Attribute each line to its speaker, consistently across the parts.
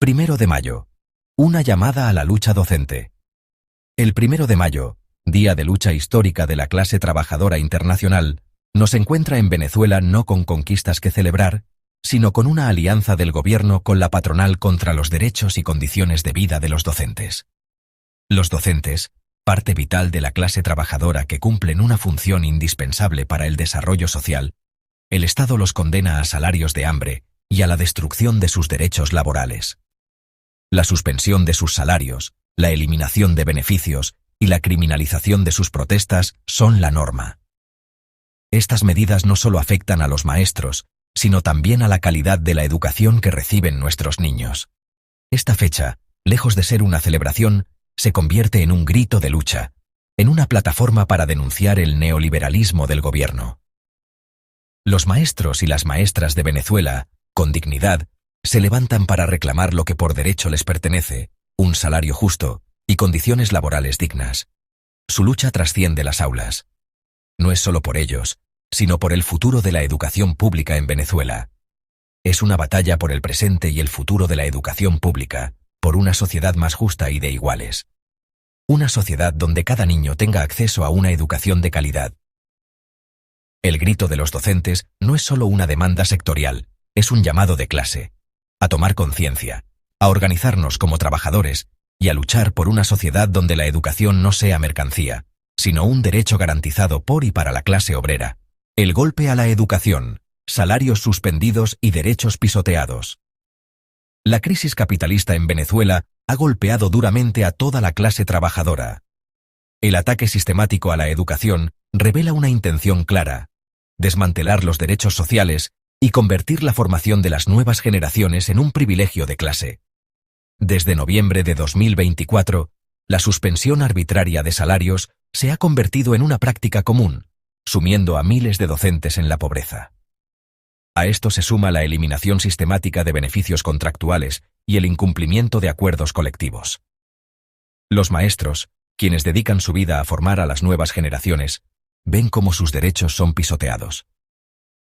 Speaker 1: 1 de mayo. Una llamada a la lucha docente. El 1 de mayo, día de lucha histórica de la clase trabajadora internacional, nos encuentra en Venezuela no con conquistas que celebrar, sino con una alianza del gobierno con la patronal contra los derechos y condiciones de vida de los docentes. Los docentes, parte vital de la clase trabajadora que cumplen una función indispensable para el desarrollo social, el Estado los condena a salarios de hambre y a la destrucción de sus derechos laborales. La suspensión de sus salarios, la eliminación de beneficios y la criminalización de sus protestas son la norma. Estas medidas no solo afectan a los maestros, sino también a la calidad de la educación que reciben nuestros niños. Esta fecha, lejos de ser una celebración, se convierte en un grito de lucha, en una plataforma para denunciar el neoliberalismo del gobierno. Los maestros y las maestras de Venezuela, con dignidad, se levantan para reclamar lo que por derecho les pertenece, un salario justo y condiciones laborales dignas. Su lucha trasciende las aulas. No es solo por ellos, sino por el futuro de la educación pública en Venezuela. Es una batalla por el presente y el futuro de la educación pública, por una sociedad más justa y de iguales. Una sociedad donde cada niño tenga acceso a una educación de calidad. El grito de los docentes no es solo una demanda sectorial, es un llamado de clase, a tomar conciencia, a organizarnos como trabajadores y a luchar por una sociedad donde la educación no sea mercancía, sino un derecho garantizado por y para la clase obrera. El golpe a la educación, salarios suspendidos y derechos pisoteados. La crisis capitalista en Venezuela ha golpeado duramente a toda la clase trabajadora. El ataque sistemático a la educación revela una intención clara: desmantelar los derechos sociales y convertir la formación de las nuevas generaciones en un privilegio de clase. Desde noviembre de 2024, la suspensión arbitraria de salarios se ha convertido en una práctica común, sumiendo a miles de docentes en la pobreza. A esto se suma la eliminación sistemática de beneficios contractuales y el incumplimiento de acuerdos colectivos. Los maestros, quienes dedican su vida a formar a las nuevas generaciones, ven cómo sus derechos son pisoteados.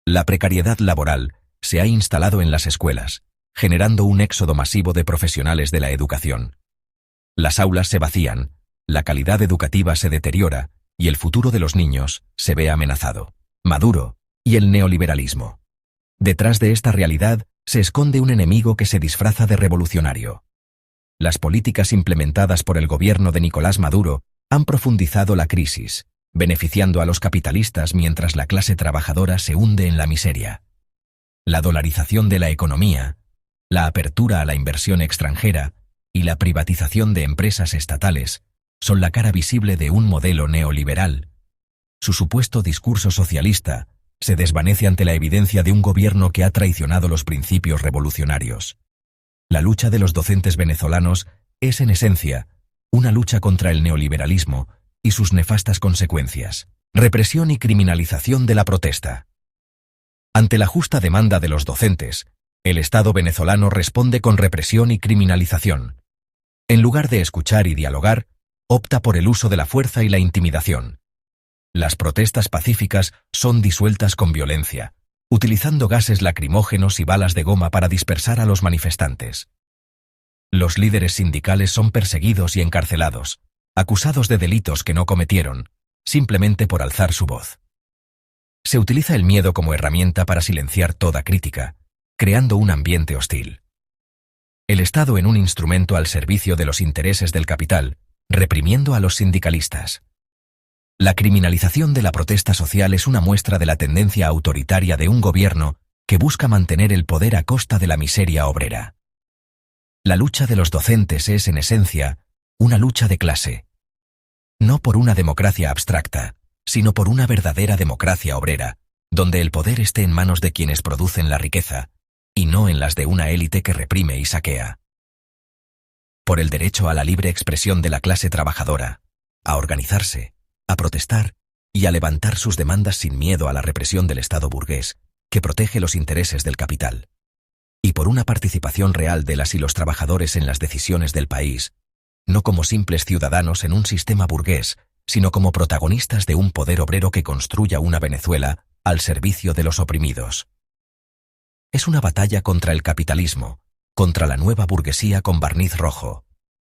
Speaker 1: La precariedad laboral se ha instalado en las escuelas, generando un éxodo masivo de profesionales de la educación. Las aulas se vacían, la calidad educativa se deteriora y el futuro de los niños se ve amenazado. Maduro y el neoliberalismo. Detrás de esta realidad se esconde un enemigo que se disfraza de revolucionario. Las políticas implementadas por el gobierno de Nicolás Maduro han profundizado la crisis, beneficiando a los capitalistas mientras la clase trabajadora se hunde en la miseria. La dolarización de la economía, la apertura a la inversión extranjera y la privatización de empresas estatales son la cara visible de un modelo neoliberal. Su supuesto discurso socialista se desvanece ante la evidencia de un gobierno que ha traicionado los principios revolucionarios. La lucha de los docentes venezolanos es, en esencia, una lucha contra el neoliberalismo y sus nefastas consecuencias: represión y criminalización de la protesta. Ante la justa demanda de los docentes, el Estado venezolano responde con represión y criminalización. En lugar de escuchar y dialogar, opta por el uso de la fuerza y la intimidación. Las protestas pacíficas son disueltas con violencia, utilizando gases lacrimógenos y balas de goma para dispersar a los manifestantes. Los líderes sindicales son perseguidos y encarcelados, acusados de delitos que no cometieron, simplemente por alzar su voz. Se utiliza el miedo como herramienta para silenciar toda crítica, creando un ambiente hostil. El Estado en un instrumento al servicio de los intereses del capital, reprimiendo a los sindicalistas. La criminalización de la protesta social es una muestra de la tendencia autoritaria de un gobierno que busca mantener el poder a costa de la miseria obrera. La lucha de los docentes es, en esencia, una lucha de clase. No por una democracia abstracta, sino por una verdadera democracia obrera, donde el poder esté en manos de quienes producen la riqueza, y no en las de una élite que reprime y saquea. Por el derecho a la libre expresión de la clase trabajadora, a organizarse, a protestar y a levantar sus demandas sin miedo a la represión del Estado burgués, que protege los intereses del capital. Y por una participación real de las y los trabajadores en las decisiones del país, no como simples ciudadanos en un sistema burgués, sino como protagonistas de un poder obrero que construya una Venezuela al servicio de los oprimidos. Es una batalla contra el capitalismo, contra la nueva burguesía con barniz rojo,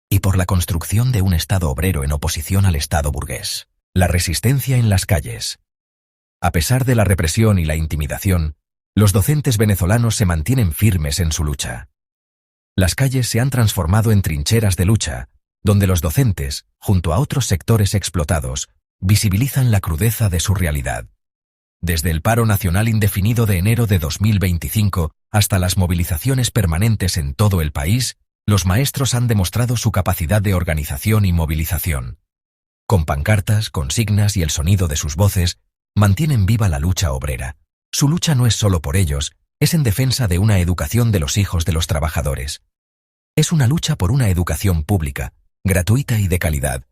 Speaker 1: y por la construcción de un Estado obrero en oposición al Estado burgués. La resistencia en las calles. A pesar de la represión y la intimidación, los docentes venezolanos se mantienen firmes en su lucha. Las calles se han transformado en trincheras de lucha, donde los docentes, junto a otros sectores explotados, visibilizan la crudeza de su realidad. Desde el paro nacional indefinido de enero de 2025 hasta las movilizaciones permanentes en todo el país, los maestros han demostrado su capacidad de organización y movilización. Con pancartas, consignas y el sonido de sus voces, mantienen viva la lucha obrera. Su lucha no es solo por ellos, es en defensa de una educación de los hijos de los trabajadores. Es una lucha por una educación pública, gratuita y de calidad,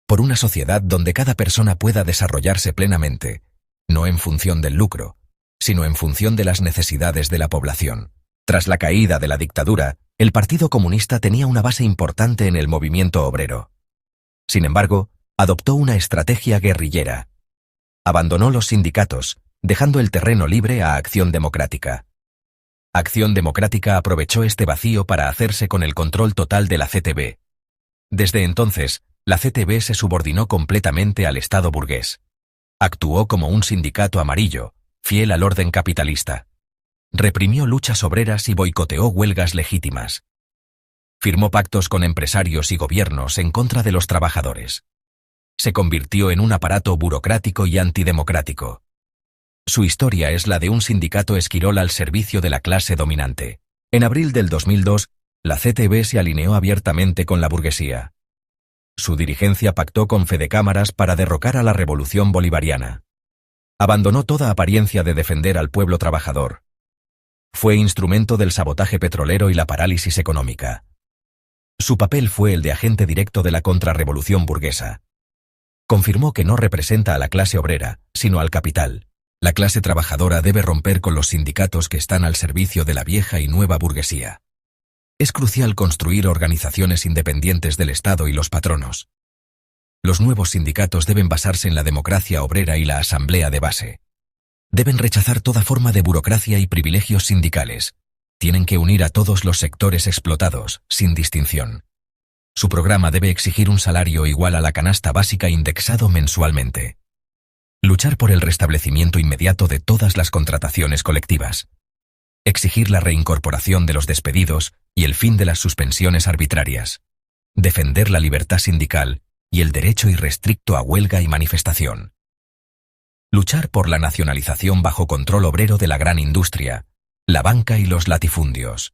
Speaker 1: por una sociedad donde cada persona pueda desarrollarse plenamente, no en función del lucro, sino en función de las necesidades de la población. Tras la caída de la dictadura, el Partido Comunista tenía una base importante en el movimiento obrero. Sin embargo, adoptó una estrategia guerrillera. Abandonó los sindicatos, dejando el terreno libre a Acción Democrática. Acción Democrática aprovechó este vacío para hacerse con el control total de la CTB. Desde entonces, la CTB se subordinó completamente al Estado burgués. Actuó como un sindicato amarillo, fiel al orden capitalista. Reprimió luchas obreras y boicoteó huelgas legítimas. Firmó pactos con empresarios y gobiernos en contra de los trabajadores. Se convirtió en un aparato burocrático y antidemocrático. Su historia es la de un sindicato esquirol al servicio de la clase dominante. En abril del 2002, la CTB se alineó abiertamente con la burguesía. Su dirigencia pactó con Fedecámaras para derrocar a la revolución bolivariana. Abandonó toda apariencia de defender al pueblo trabajador. Fue instrumento del sabotaje petrolero y la parálisis económica. Su papel fue el de agente directo de la contrarrevolución burguesa. Confirmó que no representa a la clase obrera, sino al capital. La clase trabajadora debe romper con los sindicatos que están al servicio de la vieja y nueva burguesía. Es crucial construir organizaciones independientes del Estado y los patronos. Los nuevos sindicatos deben basarse en la democracia obrera y la asamblea de base. Deben rechazar toda forma de burocracia y privilegios sindicales. Tienen que unir a todos los sectores explotados, sin distinción. Su programa debe exigir un salario igual a la canasta básica indexado mensualmente. Luchar por el restablecimiento inmediato de todas las contrataciones colectivas. Exigir la reincorporación de los despedidos y el fin de las suspensiones arbitrarias. Defender la libertad sindical y el derecho irrestricto a huelga y manifestación. Luchar por la nacionalización bajo control obrero de la gran industria, la banca y los latifundios.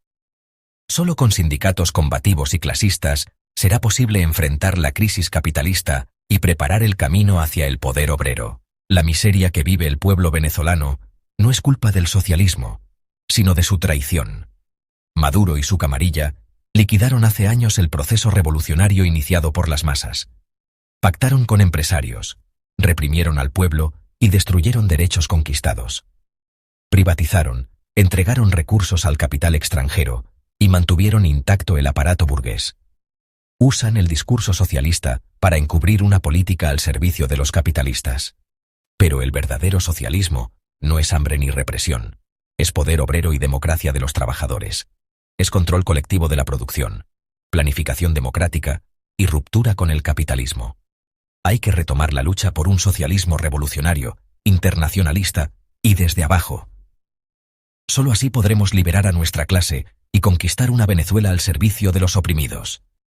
Speaker 1: Solo con sindicatos combativos y clasistas será posible enfrentar la crisis capitalista y preparar el camino hacia el poder obrero. La miseria que vive el pueblo venezolano no es culpa del socialismo, sino de su traición. Maduro y su camarilla liquidaron hace años el proceso revolucionario iniciado por las masas. Pactaron con empresarios, reprimieron al pueblo y destruyeron derechos conquistados. Privatizaron, entregaron recursos al capital extranjero y mantuvieron intacto el aparato burgués. Usan el discurso socialista para encubrir una política al servicio de los capitalistas. Pero el verdadero socialismo no es hambre ni represión. Es poder obrero y democracia de los trabajadores. Es control colectivo de la producción, planificación democrática y ruptura con el capitalismo. Hay que retomar la lucha por un socialismo revolucionario, internacionalista y desde abajo. Solo así podremos liberar a nuestra clase y conquistar una Venezuela al servicio de los oprimidos.